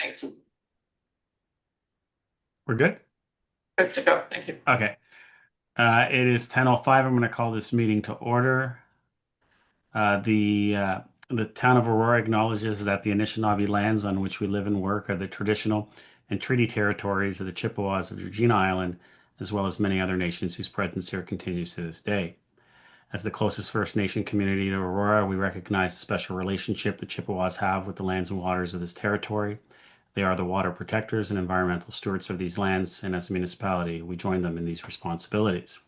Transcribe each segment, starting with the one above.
Thanks. We're good? Good to go. Thank you. Okay. It is 10:05. I'm going to call this meeting to order. The town of Aurora acknowledges that the Anishinaabe lands on which we live and work are the traditional and treaty territories of the Chippewas of Regina Island, as well as many other nations whose presence here continues to this day. As the closest First Nation community to Aurora, we recognize the special relationship the Chippewas have with the lands and waters of this territory. They are the water protectors and environmental stewards of these lands, and as a municipality, we join them in these responsibilities.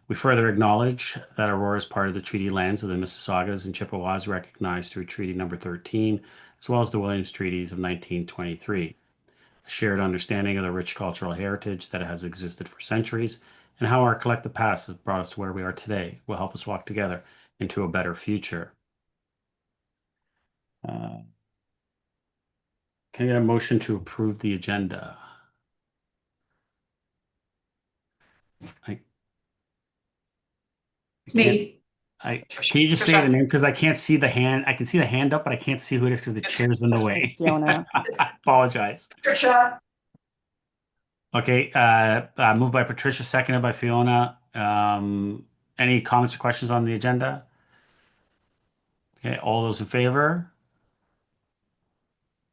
We further acknowledge that Aurora is part of the treaty lands of the Mississaugas and Chippewas recognized through Treaty Number 13, as well as the Williams Treaties of 1923. A shared understanding of the rich cultural heritage that has existed for centuries and how our collective past has brought us to where we are today will help us walk together into a better future. Can I get a motion to approve the agenda? It's me. Can you just say the name? Because I can't see the hand. I can see the hand up, but I can't see who it is because the chair's in the way. It's Fiona. I apologize. Patricia. Okay, moved by Patricia, seconded by Fiona. Any comments or questions on the agenda? Okay, all those in favor?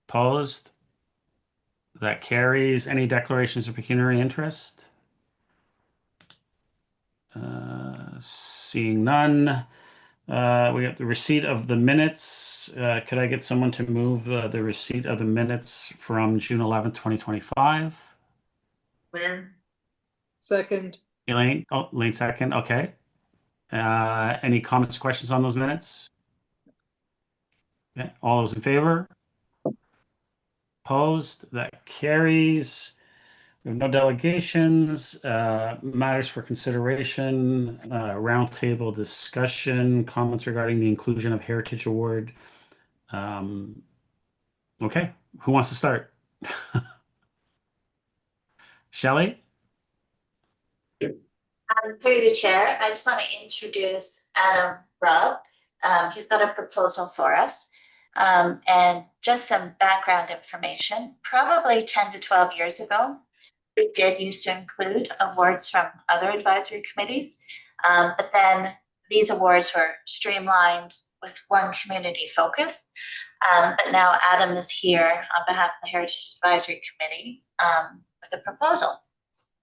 Opposed? That carries. Any declarations of pecuniary interest? Seeing none. We got the receipt of the minutes. Could I get someone to move the receipt of the minutes from June 11th, 2025? Where? Second. Elaine? Oh, Elaine second. Okay. Any comments or questions on those minutes? Okay. All those in favor? Opposed? That carries. We have no delegations, matters for consideration, roundtable discussion, comments regarding the inclusion of Heritage Award. Okay, who wants to start? Shelley? Through the chair, I just want to introduce Adam Robb. He's got a proposal for us. And just some background information. Probably 10 to 12 years ago, we did used to include awards from other advisory committees, but then these awards were streamlined with one community focus. But now Adam is here on behalf of the Heritage Advisory Committee with a proposal.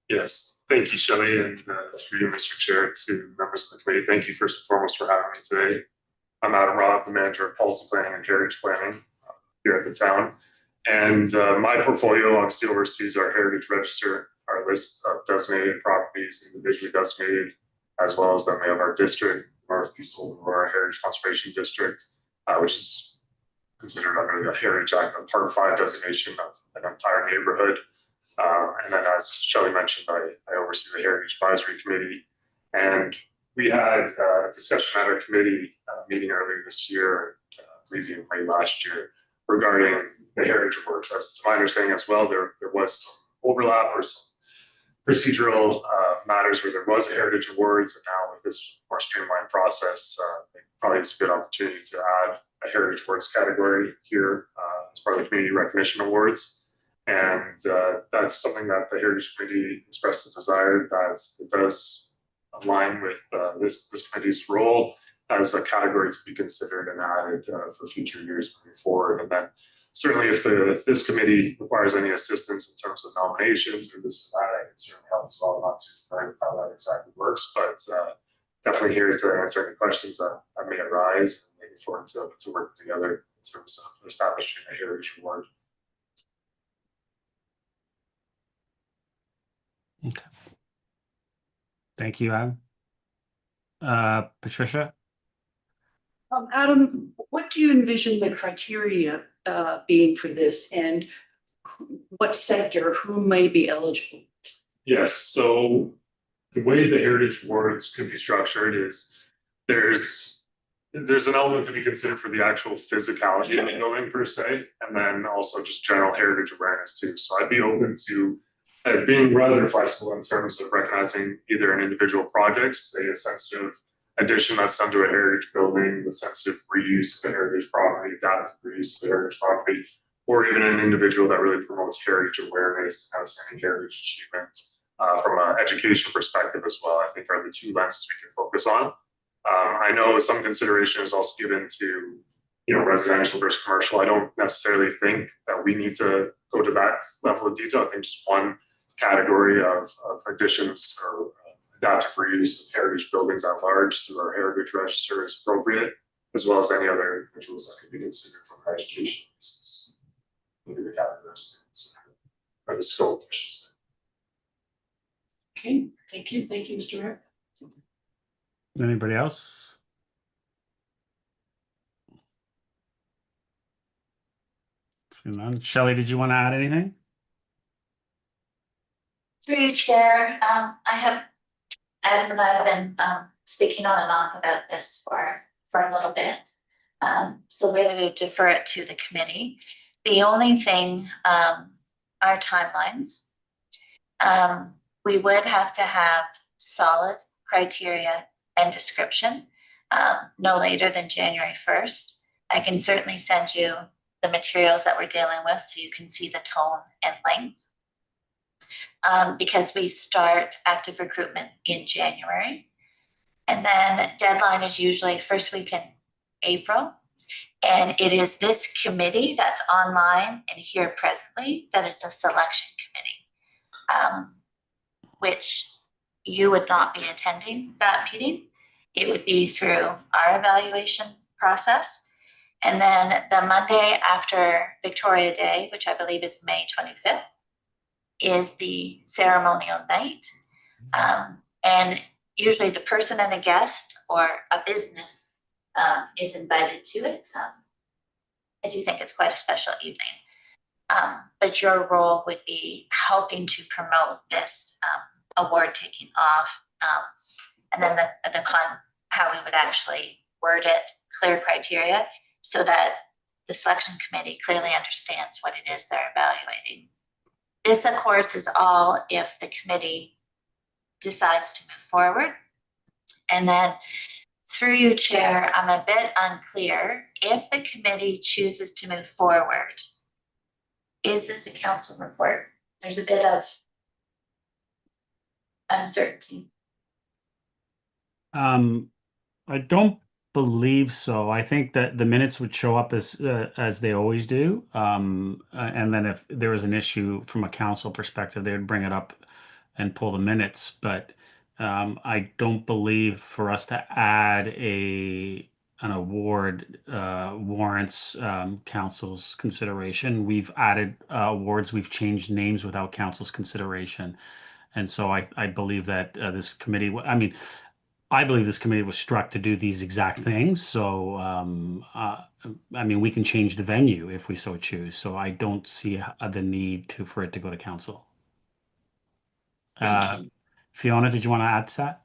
Yes, thank you, Shelley, and through you, Mr. Chair, to members of the committee. Thank you first and foremost for having me today. I'm Adam Robb, the manager of policy planning and heritage planning here at the town. And my portfolio obviously oversees our heritage register, our list of designated properties, individually designated, as well as then we have our district, Northeast Aurora Heritage Conservation District, which is considered under the Heritage Act a Part 5 designation of an entire neighborhood. And then as Shelley mentioned, I oversee the Heritage Advisory Committee. And we had a discussion at our committee meeting earlier this year, reviewing late last year, regarding the heritage awards. As to my understanding as well, there was some overlap or some procedural matters where there was a heritage awards, and now with this more streamlined process, probably it's a good opportunity to add a heritage awards category here as part of the community recognition awards. And that's something that the Heritage Committee expressed a desire that it does align with this committee's role as a category to be considered and added for future years moving forward. And then certainly if this committee requires any assistance in terms of nominations or this I can certainly help as well. I'm not too familiar with how that exactly works, but definitely here to answer any questions that may arise and looking forward to working together in terms of establishing a heritage award. Okay. Thank you, Adam. Patricia? Adam, what do you envision the criteria being for this, and what sector, who may be eligible? Yes, so the way the heritage awards could be structured is there's an element to be considered for the actual physicality of the building per se, and then also just general heritage awareness too. So I'd be open to being rather flexible in terms of recognizing either an individual project, say a sensitive addition that's done to a heritage building, the sensitive reuse of a heritage property, adaptive reuse of a heritage property, or even an individual that really promotes heritage awareness, outstanding heritage achievement, from an education perspective as well, I think are the two lenses we can focus on. I know some consideration is also given to, residential versus commercial. I don't necessarily think that we need to go to that level of detail. I think just one category of additions or adaptive for use of heritage buildings at large through our heritage register is appropriate, as well as any other individuals that could be considered from our education basis. Maybe the characteristics or the scope, I should say. Okay, thank you, Mr. Rep. Anybody else? See none. Shelley, did you want to add anything? Through you, Chair, Adam and I have been speaking on and off about this for a little bit. So really we defer it to the committee. The only thing, our timelines. We would have to have solid criteria and description no later than January 1st. I can certainly send you the materials that we're dealing with so you can see the tone and length. Because we start active recruitment in January. And then deadline is usually first week in April. And it is this committee that's online and here presently that is the selection committee, which you would not be attending that meeting. It would be through our evaluation process. And then the Monday after Victoria Day, which I believe is May 25th, is the ceremonial night. And usually the person and a guest or a business is invited to it. I do think it's quite a special evening. But your role would be helping to promote this award taking off. And then how we would actually word it, clear criteria, so that the selection committee clearly understands what it is they're evaluating. This, of course, is all if the committee decides to move forward. And then through you, Chair, I'm a bit unclear. If the committee chooses to move forward, is this a council report? There's a bit of uncertainty. I don't believe so. I think that the minutes would show up as they always do. And then if there was an issue from a council perspective, they would bring it up and pull the minutes. But I don't believe for us to add an award warrants council's consideration. We've added awards, we've changed names without council's consideration. And so I believe that this committee, I believe this committee was struck to do these exact things. So, we can change the venue if we so choose. So I don't see the need for it to go to council. Fiona, did you want to add to that?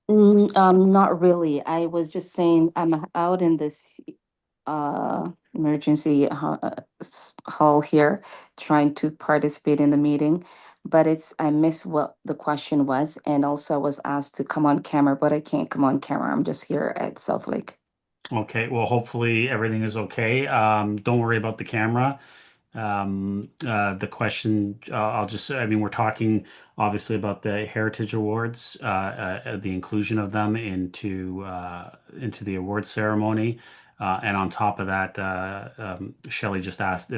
Not really. I was just saying I'm out in this emergency hall here trying to participate in the meeting, but I missed what the question was, and also I was asked to come on camera, but I can't come on camera. I'm just here at South Lake. Okay, well, hopefully everything is okay. Don't worry about the camera. The question, we're talking obviously about the Heritage Awards, the inclusion of them into the award ceremony. And on top of that, Shelley just asked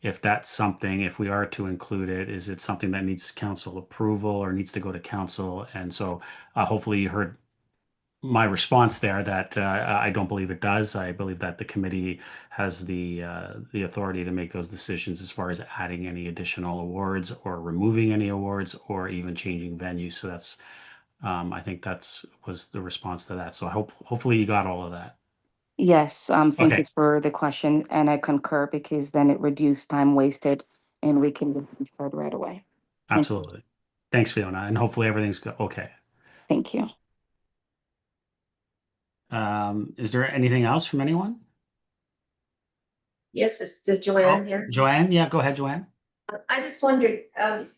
if that's something, if we are to include it, is it something that needs council approval or needs to go to council? And so hopefully you heard my response there that I don't believe it does. I believe that the committee has the authority to make those decisions as far as adding any additional awards or removing any awards or even changing venues. So that's I think was the response to that. So hopefully you got all of that. Yes, thank Okay. you for the question, and I concur because then it reduced time wasted and we can start right away. Absolutely. Thanks, Fiona. And hopefully everything's okay. Thank you. Is there anything else from anyone? Yes, it's the Joanne here. Joanne? Yeah, go ahead, Joanne. I just wondered,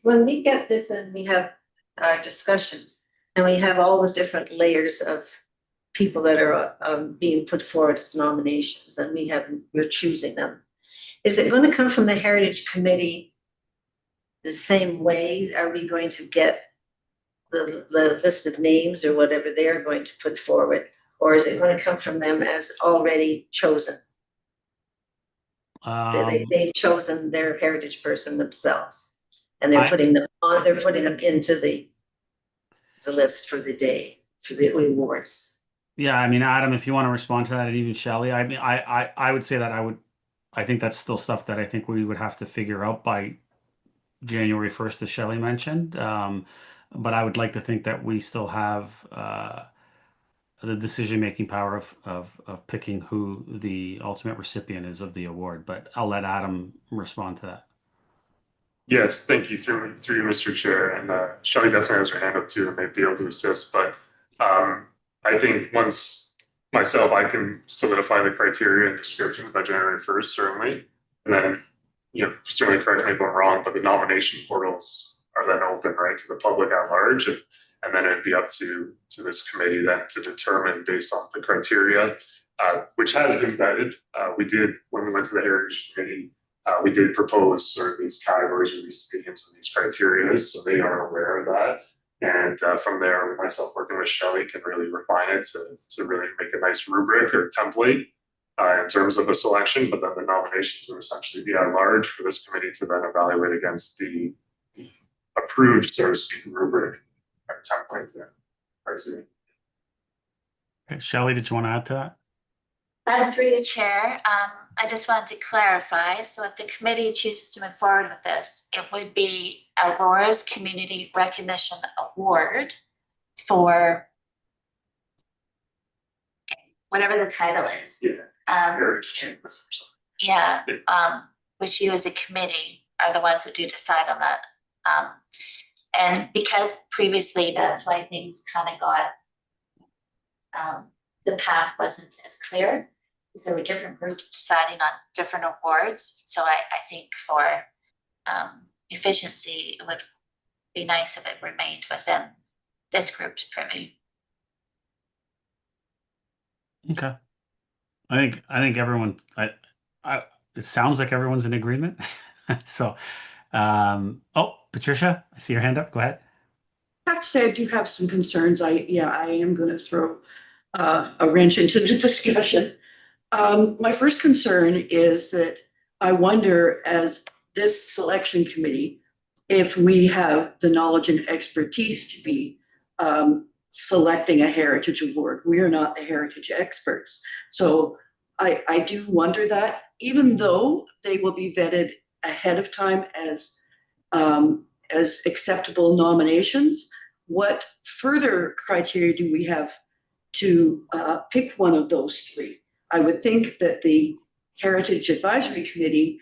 when we get this and we have our discussions and we have all the different layers of people that are being put forward as nominations and we're choosing them. Is it going to come from the Heritage Committee the same way? Are we going to get the list of names or whatever they're going to put forward? Or is it going to come from them as already chosen? They've chosen their heritage person themselves, and they're putting them on. They're putting them into the list for the day for the awards. Yeah, I mean, Adam, if you want to respond to that, and even Shelley, I mean, I would say that I think that's still stuff that I think we would have to figure out by January 1st, as Shelley mentioned. But I would like to think that we still have the decision-making power of picking who the ultimate recipient is of the award. But I'll let Adam respond to that. Yes, thank you through you, Mr. Chair, and Shelley definitely has her hand up too and may be able to assist. But I think once myself, I can solidify the criteria and descriptions by January 1st, certainly, and then certainly correct me if I'm wrong, but the nomination portals are then open, right, to the public at large, and then it'd be up to this committee then to determine based on the criteria, which has been vetted. We did when we went to the Heritage Committee. We did propose sort of these categories or these themes and these criteria, so they are aware of that. And from there, myself working with Shelley can really refine it to really make a nice rubric or template in terms of a selection. But then the nominations will essentially be at large for this committee to then evaluate against the approved, so to speak, rubric or template there. Criteria. Okay, Shelley, did you want to add to that? Through the chair, I just wanted to clarify. So if the committee chooses to move forward with this, it would be Aurora's Community Recognition Award for whatever the title is. Heritage Chamber. Yeah, which you as a committee are the ones that do decide on that. And because previously that's why things kind of got, the path wasn't as clear. So there were different groups deciding on different awards. So I think for efficiency, it would be nice if it remained within this group's purview. Okay. I think everyone, it sounds like everyone's in agreement. So, oh, Patricia, I see your hand up. Go ahead. I have to say, I do have some concerns. I am going to throw a wrench into the discussion. My first concern is that I wonder, as this selection committee, if we have the knowledge and expertise to be selecting a heritage award. We are not the heritage experts. So I do wonder that, even though they will be vetted ahead of time as acceptable nominations, what further criteria do we have to pick one of those three? I would think that the Heritage Advisory Committee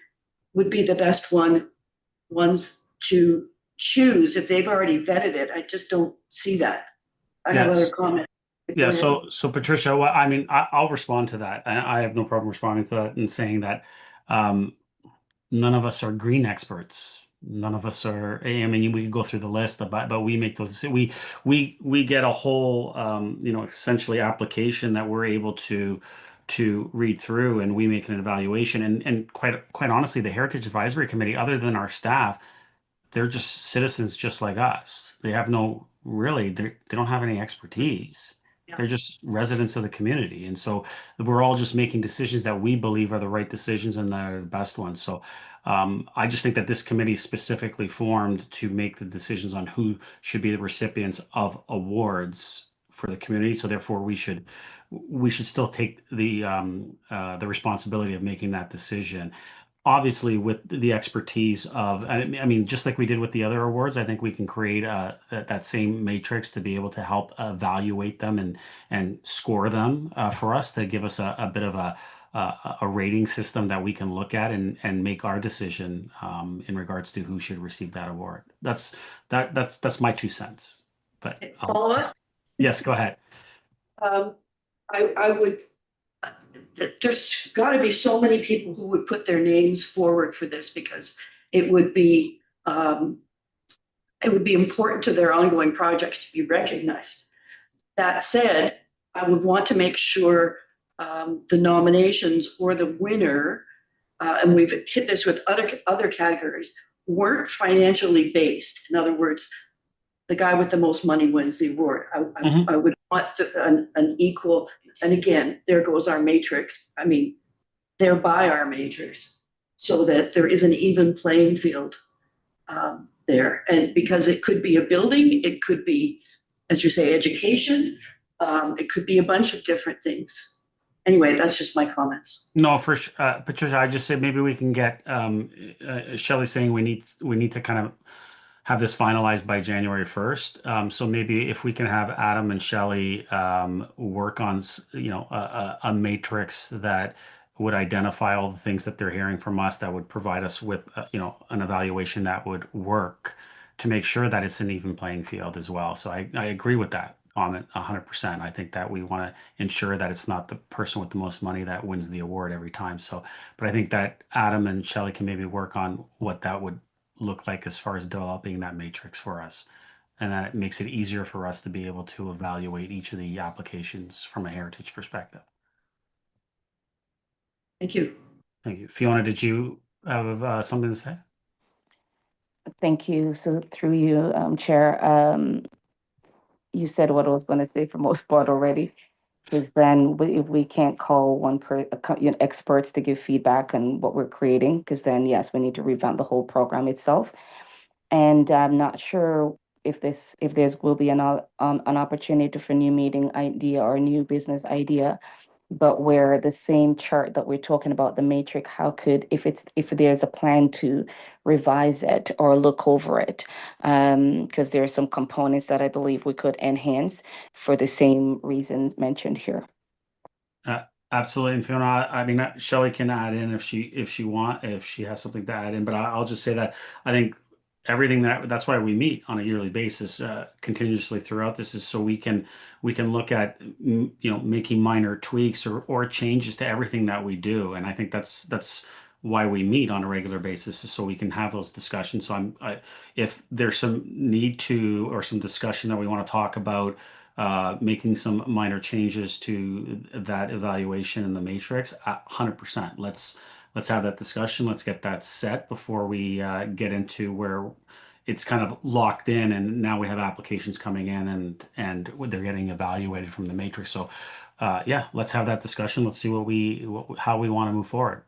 would be the best ones to choose if they've already vetted it. I just don't see that. I have other comments. Yeah, so Patricia, well, I mean, I'll respond to that. I have no problem responding to that and saying that none of us are green experts. None of us are. I mean, we can go through the list, but we make those. We get a whole, essentially application that we're able to read through, and we make an evaluation. And quite honestly, the Heritage Advisory Committee, other than our staff, they're just citizens just like us. They have they don't have any expertise. Yeah. They're just residents of the community. And so we're all just making decisions that we believe are the right decisions and that are the best ones. So I just think that this committee is specifically formed to make the decisions on who should be the recipients of awards for the community. So therefore we should still take the responsibility of making that decision. Obviously, with the expertise of, I mean, just like we did with the other awards, I think we can create that same matrix to be able to help evaluate them and score them for us, to give us a bit of a rating system that we can look at and make our decision in regards to who should receive that award. That's my 2 cents. But Follow up? Yes, go ahead. I would. There's got to be so many people who would put their names forward for this, because it would be important to their ongoing projects to be recognized. That said, I would want to make sure the nominations or the winner, and we've hit this with other categories, weren't financially based. In other words, the guy with the most money wins the award. I would want an equal, and again, there goes our matrix. I mean, they're by our matrix, so that there is an even playing field there. And because it could be a building, it could be, as you say, education, it could be a bunch of different things. Anyway, that's just my comments. No, for Patricia, I just said maybe we can get Shelley saying we need to kind of have this finalized by January 1st. So maybe if we can have Adam and Shelley work on a matrix that would identify all the things that they're hearing from us, that would provide us with an evaluation that would work to make sure that it's an even playing field as well. So I agree with that comment 100%. I think that we want to ensure that it's not the person with the most money that wins the award every time. So, but I think that Adam and Shelley can maybe work on what that would look like as far as developing that matrix for us. And that it makes it easier for us to be able to evaluate each of the applications from a heritage perspective. Thank you. Thank you. Fiona, did you have something to say? Thank you. So through you, Chair, you said what I was going to say for most part already. Because then if we can't call experts to give feedback on what we're creating, because then yes, we need to revamp the whole program itself. And I'm not sure if there will be an opportunity for new meeting idea or new business idea, but where the same chart that we're talking about, the matrix, if there's a plan to revise it or look over it, because there are some components that I believe we could enhance for the same reasons mentioned here. Absolutely. And Fiona, I mean, Shelley can add in if she has something to add in, but I'll just say that I think everything that's why we meet on a yearly basis continuously throughout this, is so we can look at making minor tweaks or changes to everything that we do. And I think that's why we meet on a regular basis, is so we can have those discussions. So if there's some need to, or some discussion that we want to talk about, making some minor changes to that evaluation in the matrix, 100%. Let's have that discussion. Let's get that set before we get into where it's kind of locked in, and now we have applications coming in and they're getting evaluated from the matrix. So yeah, let's have that discussion. Let's see how we want to move forward.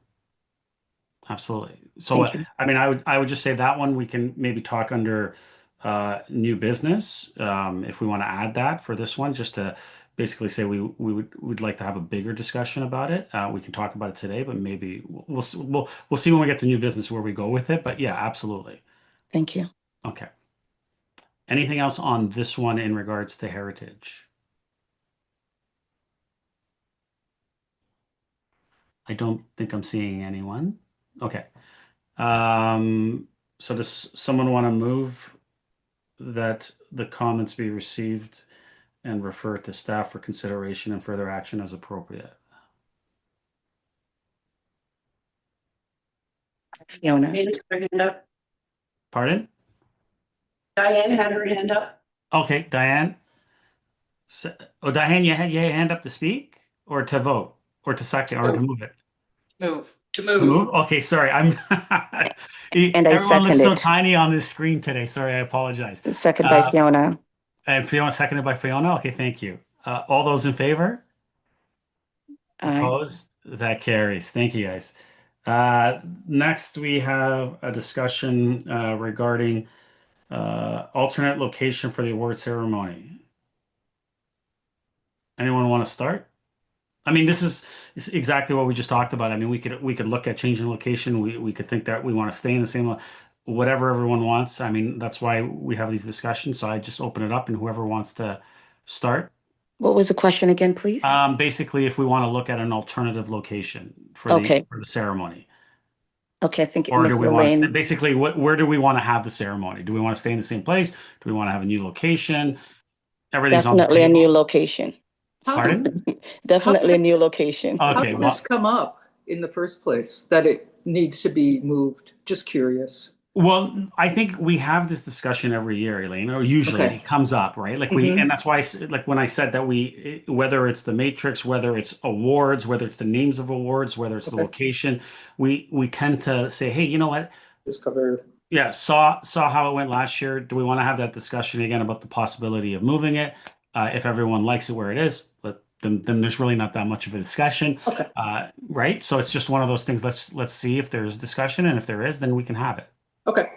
Absolutely. So I mean, I would just say that one we can maybe talk under new business if we want to add that for this one, just to basically say we'd like to have a bigger discussion about it. We can talk about it today, but maybe we'll see when we get to new business where we go with it. But yeah, absolutely. Thank you. Okay. Anything else on this one in regards to heritage? I don't think I'm seeing anyone. Okay. So does someone want to move that the comments be received and refer to staff for consideration and further action as appropriate? Fiona. Diane's got her hand up. Pardon? Diane had her hand up. Okay, Diane. Diane, you had your hand up to speak or to vote or to second or to move it? To move. Okay, sorry. And I Everyone looks so second it. tiny on this screen today. Sorry, I apologize. Second by Fiona. And Fiona, seconded by Fiona. Okay, thank you. All those in favor? Aye. Opposed? That carries. Thank you, guys. Next, we have a discussion regarding alternate location for the award ceremony. Anyone want to start? I mean, this is exactly what we just talked about. I mean, we could look at changing location. We could think that we want to stay in the same, whatever everyone wants. I mean, that's why we have these discussions. So I just open it up, and whoever wants to start. What was the question again, please? Basically, if we want to look at an alternative location for the ceremony. Okay, I think Or Ms. do we want to Elaine. basically where do we want to have the ceremony? Do we want to stay in the same place? Do we want to have a new location? Everything's on the Definitely a table. new location. Pardon? Definitely a new location. How Okay, did this come up in the first place, that it needs to be moved? Just curious. Well, I think we have this discussion every year, Elaine, or usually Okay. it comes up, right? Like and that's why, like when I said that whether it's the matrix, whether it's awards, whether it's the names of awards, whether it's the Okay. location, we tend to say, hey, you know what? Just cover. Yeah, saw how it went last year. Do we want to have that discussion again about the possibility of moving it? If everyone likes it where it is, but then there's really not that much of a discussion, Okay. right? So it's just one of those things. Let's see if there's discussion, and if there is, then we can have it. Okay,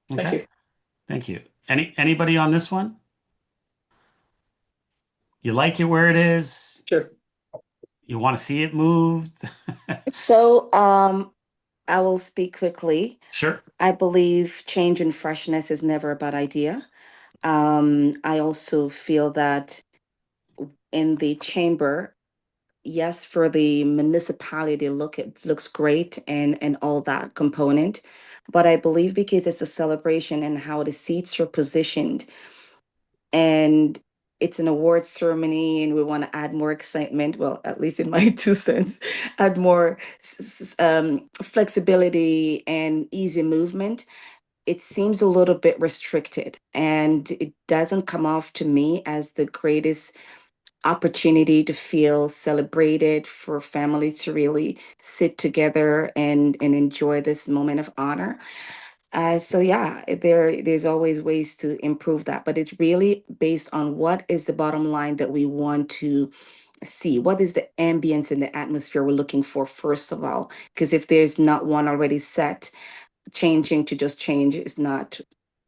thank Okay. you. Thank you. Anybody on this one? You like it where it is? Sure. You want to see it moved? So, I will speak quickly. Sure. I believe change and freshness is never a bad idea. I also feel that in the chamber, yes, for the municipality, looks great and all that component. But I believe because it's a celebration and how the seats are positioned, and it's an awards ceremony, and we want to add more excitement. Well, at least in my 2 cents, add more flexibility and easy movement. It seems a little bit restricted, and it doesn't come off to me as the greatest opportunity to feel celebrated, for family to really sit together and enjoy this moment of honor. So yeah, there's always ways to improve that, but it's really based on what is the bottom line that we want to see. What is the ambience and the atmosphere we're looking for, first of all? Because if there's not one already set, changing to just change is not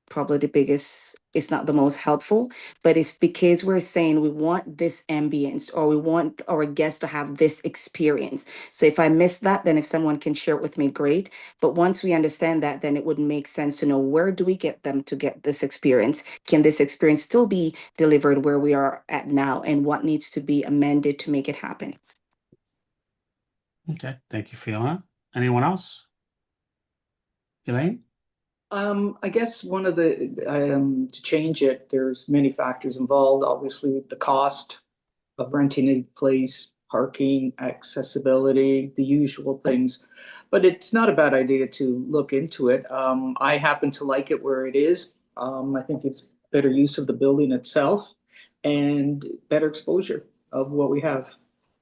probably the biggest, it's not the most helpful. But it's because we're saying we want this ambience, or we want our guests to have this experience. So if I miss that, then if someone can share it with me, great. But once we understand that, then it would make sense to know, where do we get them to get this experience? Can this experience still be delivered where we are at now, and what needs to be amended to make it happen? Okay. Thank you, Fiona. Anyone else? Elaine? I guess one of the, to change it, there's many factors involved. Obviously, the cost of renting a place, parking, accessibility, the usual things. But it's not a bad idea to look into it. I happen to like it where it is. I think it's better use of the building itself and better exposure of what we have.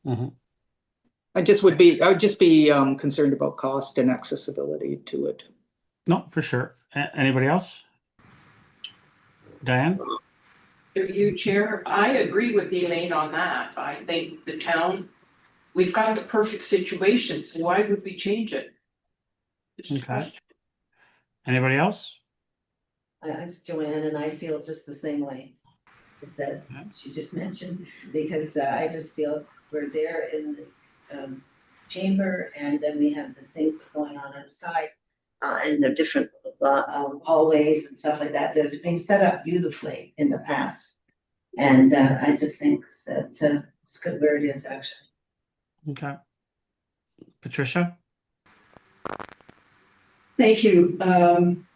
Mhm. I would just be concerned about cost and accessibility to it. No, for sure. Anybody else? Diane? Through you, Chair, I agree with Elaine on that. I think the town, we've got the perfect situation, so why would we change it? Just a Okay. question. Anybody else? I'm Joanne, and I feel just the same way as that she just mentioned, because I just feel we're there in the chamber, and then we have the things that are going on outside, in the different hallways and stuff like that have been set up beautifully in the past. And I just think that it's good where it is, actually. Okay. Patricia? Thank you. I'm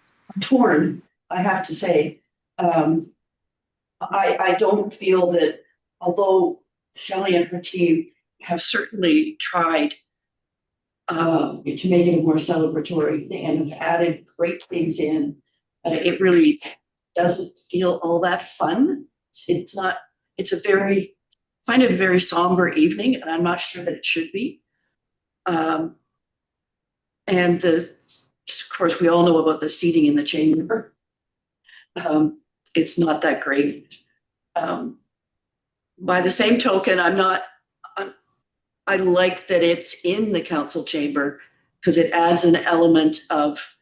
torn, I have to say. I don't feel that, although Shelley and her team have certainly tried to make it more celebratory and have added great things in, it really doesn't feel all that fun. It's not, it's a very, kind of very somber evening, and I'm not sure that it should be. And of course, we all know about the seating in the chamber. It's not that great. By the same token, I like that it's in the council chamber, because it adds an element of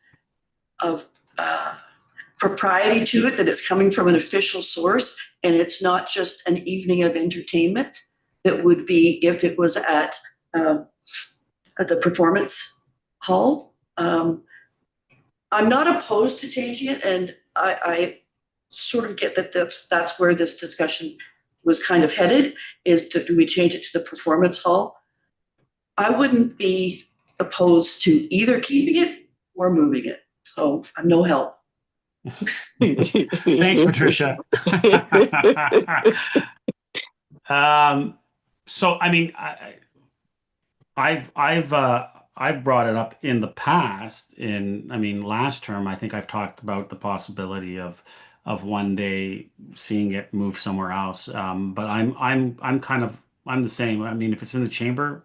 propriety to it, that it's coming from an official source, and it's not just an evening of entertainment that would be if it was at the performance hall. I'm not opposed to changing it, and I sort of get that that's where this discussion was kind of headed, is do we change it to the performance hall? I wouldn't be opposed to either keeping it or moving it, so I'm no help. Thanks, Patricia. So I mean, I've brought it up in the past. I mean, last term, I think I've talked about the possibility of one day seeing it move somewhere else. But I'm the same. I mean, if it's in the chamber,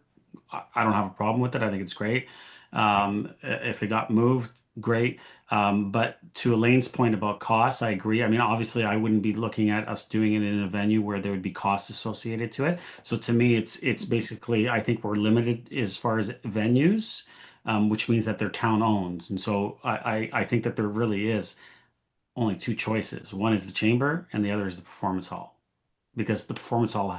I don't have a problem with it. I think it's great. If it got moved, great. But to Elaine's point about costs, I agree. I mean, obviously, I wouldn't be looking at us doing it in a venue where there would be costs associated to it. So to me, it's basically, I think we're limited as far as venues, which means that they're town owned. And so I think that there really is only two choices. One is the chamber, and the other is the performance hall, because the performance hall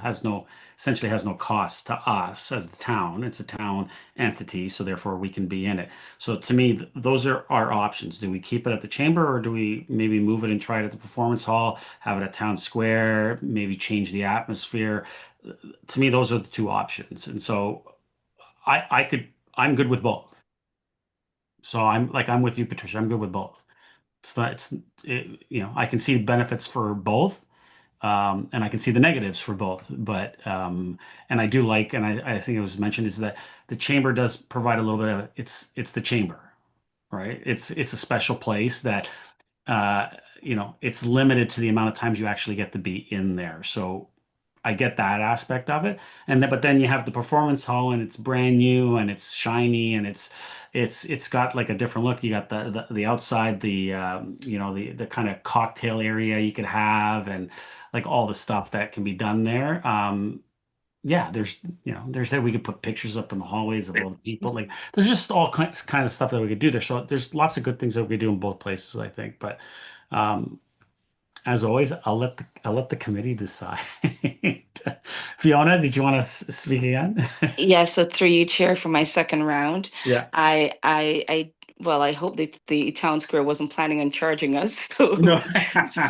essentially has no cost to us as the town. It's a town entity, so therefore we can be in it. So to me, those are our options. Do we keep it at the chamber, or do we maybe move it and try it at the performance hall, have it at town square, maybe change the atmosphere? To me, those are the two options. And so I'm good with both. So I'm with you, Patricia. I'm good with both. I can see benefits for both. And I can see the negatives for both, but and I do like, and I think it was mentioned, is that the chamber does provide a little bit of it's the chamber, right? It's a special place that it's limited to the amount of times you actually get to be in there. So I get that aspect of it, but then you have the performance hall, and it's brand new and it's shiny and it's got like a different look. You got the outside, the kind of cocktail area you could have, and like all the stuff that can be done there. Yeah, there's that we could put pictures up in the hallways of all the people. Like there's just all kind of stuff that we could do there. So there's lots of good things that we could do in both places, I think. But as always, I'll let the committee decide. Fiona, did you want to speak again? Yeah, so through you, Chair, for my second round. Yeah. Well, I hope that the town square wasn't planning on charging us. So, No.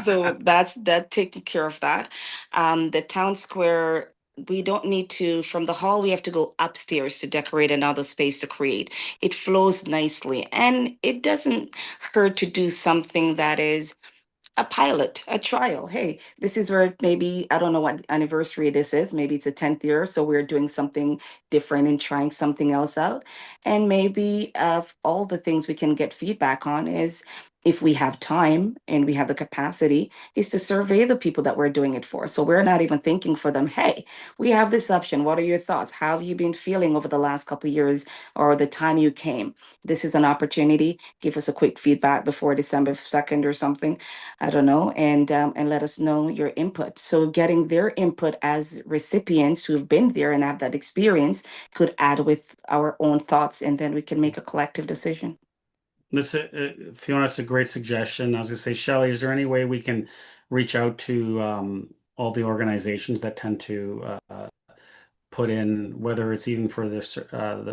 so that's taking care of that. The town square, we don't need to, from the hall, we have to go upstairs to decorate another space to create. It flows nicely, and it doesn't hurt to do something that is a pilot, a trial. Hey, this is where maybe, I don't know what anniversary this is. Maybe it's a 10th year. So we're doing something different and trying something else out. And maybe of all the things we can get feedback on is, if we have time and we have the capacity, is to survey the people that we're doing it for. So we're not even thinking for them, hey, we have this option. What are your thoughts? How have you been feeling over the last couple of years or the time you came? This is an opportunity. Give us a quick feedback before December 2nd or something. I don't know, and let us know your input. So getting their input as recipients who've been there and have that experience could add with our own thoughts, and then we can make a collective decision. Fiona, that's a great suggestion. I was gonna say, Shelley, is there any way we can reach out to all the organizations that tend to put in, whether it's even for this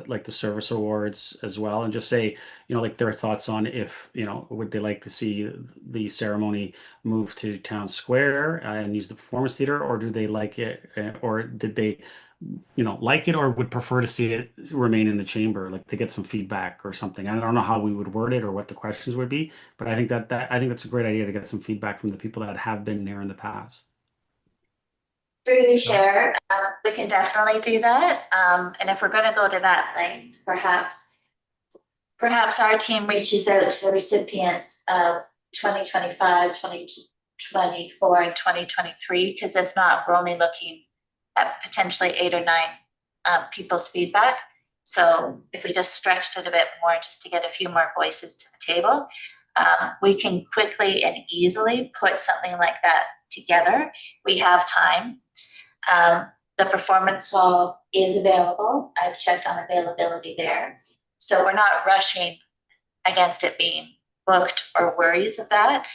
like the service awards as well, and just say, like their thoughts on if, would they like to see the ceremony move to town square and use the performance theater, or do they like it, or did they like it, or would prefer to see it remain in the chamber, like to get some feedback or something. I don't know how we would word it or what the questions would be, but I think that's a great idea to get some feedback from the people that have been there in the past. Through you, Chair, we can definitely do that. And if we're going to go to that length, perhaps our team reaches out to the recipients of 2025, 2024, and 2023, because if not, we're only looking at potentially 8 or 9 people's feedback. So if we just stretched it a bit more just to get a few more voices to the table, we can quickly and easily put something like that together. We have time. The performance hall is available. I've checked on availability there. So we're not rushing against it being booked or worries of that.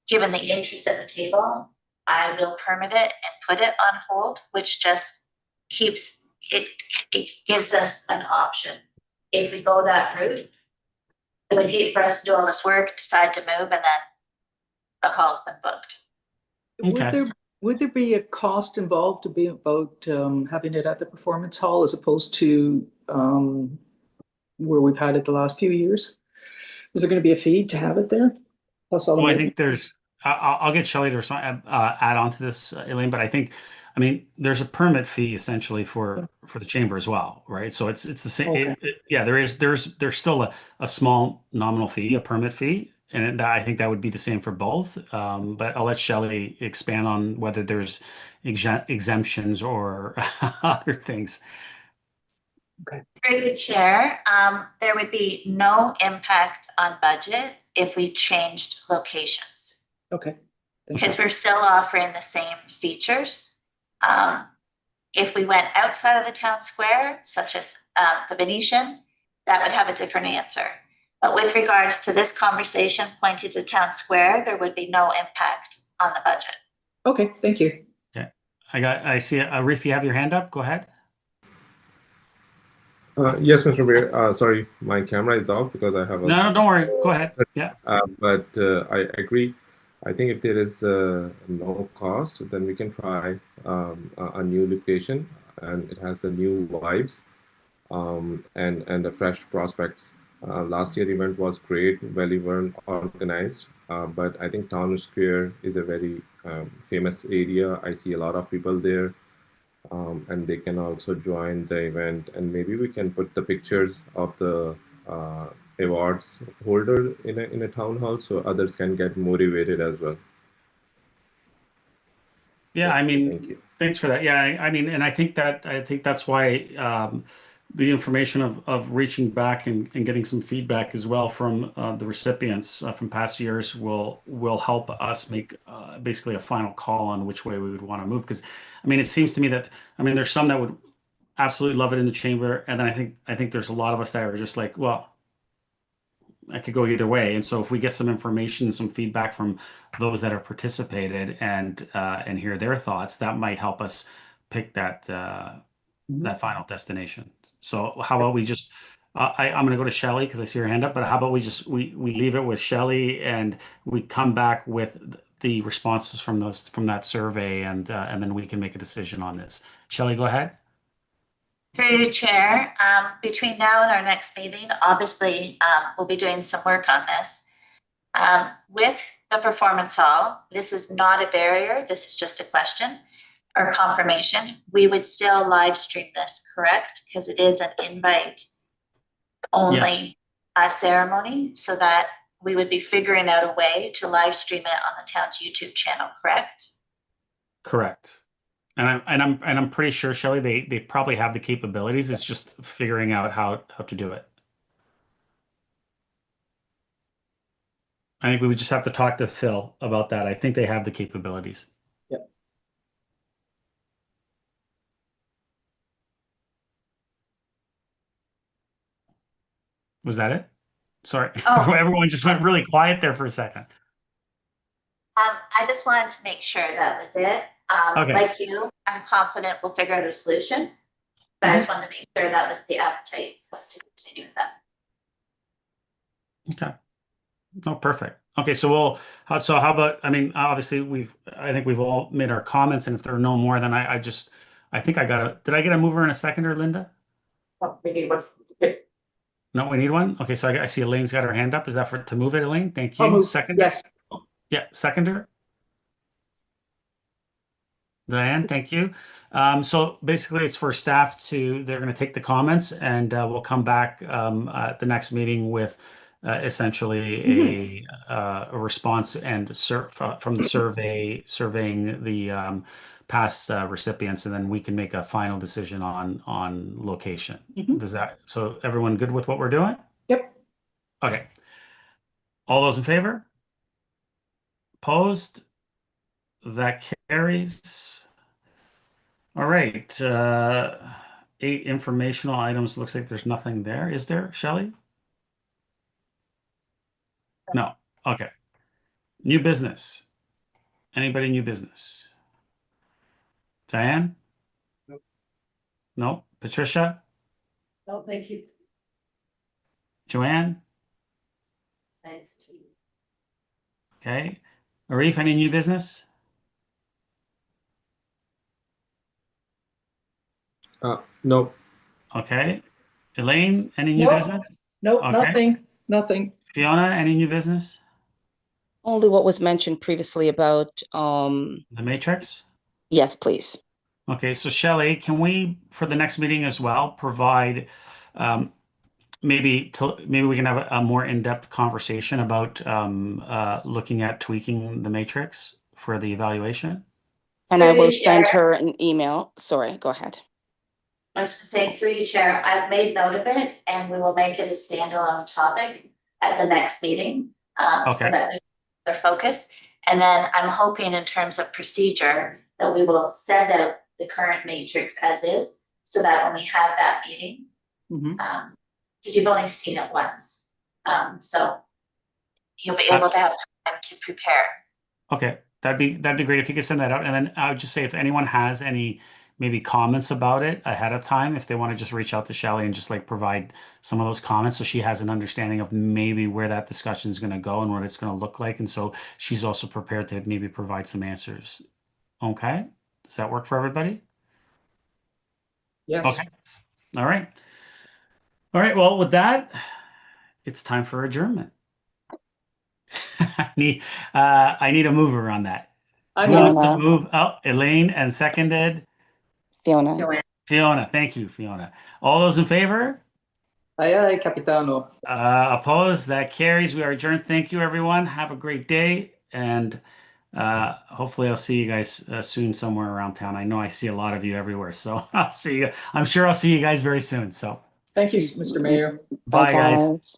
Given the interest at the table, I will permit it and put it on hold, which just keeps it gives us an option. If we go that route, it would hate for us to do all this work, decide to move, and then the hall's been booked. Okay. Would there be a cost involved to be about having it at the performance hall as opposed to where we've had it the last few years? Is there going to be a fee to have it there? Plus all I think there's I'll get Shelley to respond, add on to this, Elaine, but I mean, there's a permit fee essentially for the chamber as well, right? So it's the same. Okay. Yeah, there's still a small nominal fee, a permit fee, and I think that would be the same for both. But I'll let Shelley expand on whether there's exemptions or other things. Through the chair, there would be no impact on budget if we changed locations. Okay. Because we're still offering the same features. If we went outside of the town square, such as the Venetian, that would have a different answer. But with regards to this conversation pointed to town square, there would be no impact on the budget. Okay, thank you. Okay, I see, Arif, you have your hand up. Go ahead. Yes, Mr. Mayor. Sorry, my camera is off because I have a. No, don't worry. Go ahead. Yeah. But I agree. I think if there is no cost, then we can try a new location, and it has the new vibes and the fresh prospects. Last year event was great, well organized, but I think Town Square is a very famous area. I see a lot of people there. And they can also join the event, and maybe we can put the pictures of the awards holder in a town hall so others can get motivated as well. Yeah, I mean, Thank you. thanks for that. Yeah, I mean, and I think that's why the information of reaching back and getting some feedback as well from the recipients from past years will help us make basically a final call on which way we would want to move. Because I mean, it seems to me that there's some that would absolutely love it in the chamber, and then I think there's a lot of us that are just like, well, I could go either way. And so if we get some information, some feedback from those that have participated and hear their thoughts, that might help us pick that that final destination. So how about we just I'm going to go to Shelley because I see her hand up, but how about we just we leave it with Shelley and we come back with the responses from that survey and then we can make a decision on this. Shelley, go ahead. Through you, Chair, between now and our next meeting, obviously, we'll be doing some work on this. With the performance hall, this is not a barrier. This is just a question or confirmation. We would still live stream this, correct? Because it is an invite only ceremony, so that we would be figuring out a way to live stream it on the town's YouTube channel, correct? Correct. And I'm pretty sure, Shelley, they probably have the capabilities. It's just figuring out how to do it. I think we would just have to talk to Phil about that. I think they have the capabilities. Yep. Was that it? Sorry. Oh. Everyone just went really quiet there for a second. I just wanted to make sure that was it. Okay. Like you, I'm confident we'll figure out a solution. But I just wanted to make sure that was the appetite was to continue with that. Okay. Oh, perfect. Okay, so how about, I mean, obviously I think we've all made our comments, and if there are no more, then I think did I get a mover and a seconder, Linda? Oh, we need one. No, we need one? Okay, so I see Elaine's got her hand up. Is that to move it, Elaine? Thank I'll you. move. Second? Yes. Yeah, seconder? Diane, thank you. So basically it's for staff they're going to take the comments and we'll come back at the next meeting with essentially a response and from the surveying the past recipients, and then we can make a final decision on location. So everyone good with what we're doing? Yep. Okay. All those in favor? Opposed? That carries. All right. 8 informational items. Looks like there's nothing there. Is there, Shelley? No. Okay. New business. Anybody new business? Diane? Nope. No. Patricia? No, thank you. Joanne? Thanks. Okay. Arif, any new business? No. Okay. Elaine, any new Nope. business? Nope, Okay. nothing. Fiona, any new business? Only what was mentioned previously about, The matrix? yes, please. Okay, so Shelley, can we, for the next meeting as well, provide maybe we can have a more in-depth conversation about looking at tweaking the matrix for the evaluation? And I Through you, will send Chair. her an email. Sorry, go ahead. I was gonna say, through you, Chair, I've made note of it and we will make it a standalone topic at the next meeting. So Okay. that there's their focus. And then I'm hoping in terms of procedure that we will send out the current matrix as is, so that when we have that meeting, Mhm. because you've only seen it once. So you'll be able to have time to prepare. Okay, that'd be great if you could send that out. And then I would just say if anyone has any maybe comments about it ahead of time, if they want to just reach out to Shelley and just like provide some of those comments so she has an understanding of maybe where that discussion is going to go and what it's going to look like. And so she's also prepared to maybe provide some answers. Okay, does that work for everybody? Yes. Okay. All right. All right. Well, with that, it's time for adjournment. I need a mover on that. I Who wants to Fiona. move? Oh, Elaine and seconded. Fiona. Joanne. Fiona, thank you, Fiona. All those in favor? Aye, aye, Capitano. Opposed? That carries. We are adjourned. Thank you, everyone. Have a great day. And hopefully I'll see you guys soon somewhere around town. I know I see a lot of you everywhere. So I'll see you. I'm sure I'll see you guys very soon. So Thank you, Mr. Mayor. bye, guys. guys.